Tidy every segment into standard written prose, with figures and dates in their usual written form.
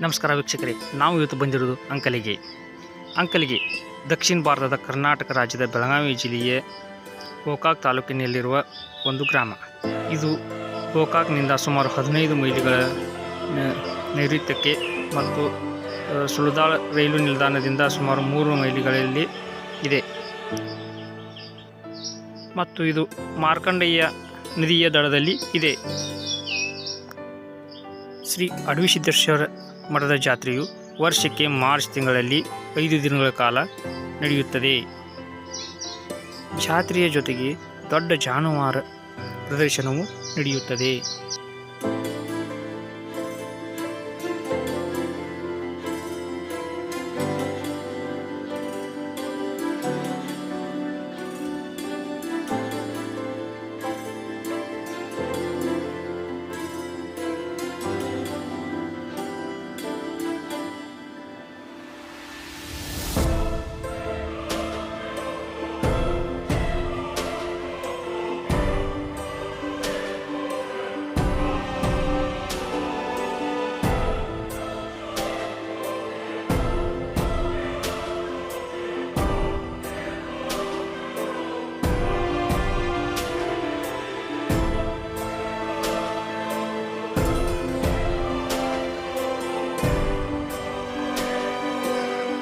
ನಮಸ್ಕಾರ ವೀಕ್ಷಕರೇ, ನಾವು ಇವತ್ತು ಬಂದಿರೋದು ಅಂಕಲಿಗೆ ದಕ್ಷಿಣ ಭಾರತದ ಕರ್ನಾಟಕ ರಾಜ್ಯದ ಬೆಳಗಾವಿ ಜಿಲ್ಲೆಯ ಗೋಕಾಕ್ ತಾಲೂಕಿನಲ್ಲಿರುವ ಒಂದು ಗ್ರಾಮ. ಇದು ಗೋಕಾಕ್ನಿಂದ ಸುಮಾರು 15 ಮೈಲಿಗಳ ನೈಋತ್ಯಕ್ಕೆ ಮತ್ತು ಸುಳ್ದಾಳ ರೈಲು ನಿಲ್ದಾಣದಿಂದ ಸುಮಾರು 3 ಮೈಲಿಗಳಲ್ಲಿ ಇದೆ ಮತ್ತು ಇದು ಮಾರ್ಕಂಡೇಯ ನದಿಯ ದಡದಲ್ಲಿ ಇದೆ. ಶ್ರೀ ಅಡವಿಸಿದ್ದೇಶ್ವರ ಮಠದ ಜಾತ್ರೆಯು ವರ್ಷಕ್ಕೆ ಮಾರ್ಚ್ ತಿಂಗಳಲ್ಲಿ 5 ದಿನಗಳ ಕಾಲ ನಡೆಯುತ್ತದೆ. ಜಾತ್ರೆಯ ಜೊತೆಗೆ ದೊಡ್ಡ ಜಾನುವಾರು ಪ್ರದರ್ಶನವೂ ನಡೆಯುತ್ತದೆ.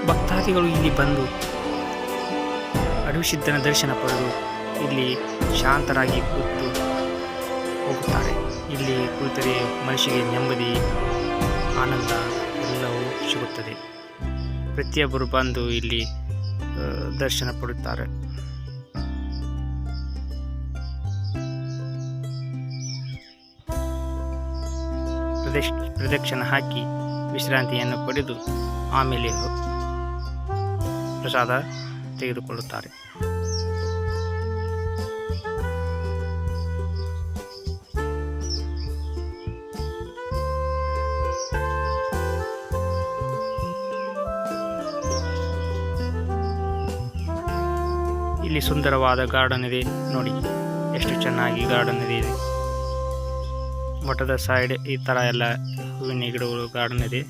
ಭಕ್ತಾದಿಗಳು ಇಲ್ಲಿ ಬಂದು ಅಡವಿಸಿದ್ದನ ದರ್ಶನ ಪಡೆದು ಇಲ್ಲಿ ಶಾಂತರಾಗಿ ಕೂತು ಹೋಗುತ್ತಾರೆ. ಇಲ್ಲಿ ಕುಳಿತರೆ ಮನಸ್ಸಿಗೆ ನೆಮ್ಮದಿ, ಆನಂದ ಎಲ್ಲವೂ ಸಿಗುತ್ತದೆ. ಪ್ರತಿಯೊಬ್ಬರು ಬಂದು ಇಲ್ಲಿ ದರ್ಶನ ಪಡುತ್ತಾರೆ. ಪ್ರದಕ್ಷಿಣೆ ಹಾಕಿ ವಿಶ್ರಾಂತಿಯನ್ನು ಪಡೆದು ಆಮೇಲೆ ಪ್ರಸಾದ ತೆಗೆದುಕೊಳ್ಳುತ್ತಾರೆ. ಇಲ್ಲಿ ಸುಂದರವಾದ ಗಾರ್ಡನ್ ಇದೆ. ನೋಡಿ ಎಷ್ಟು ಚೆನ್ನಾಗಿ ಗಾರ್ಡನ್ ಇದೆ. ಮಠದ ಸೈಡ್ ಈ ತರ ಎಲ್ಲ ಹೂವಿನ ಗಿಡಗಳು ಗಾರ್ಡನ್ ಇದೆ.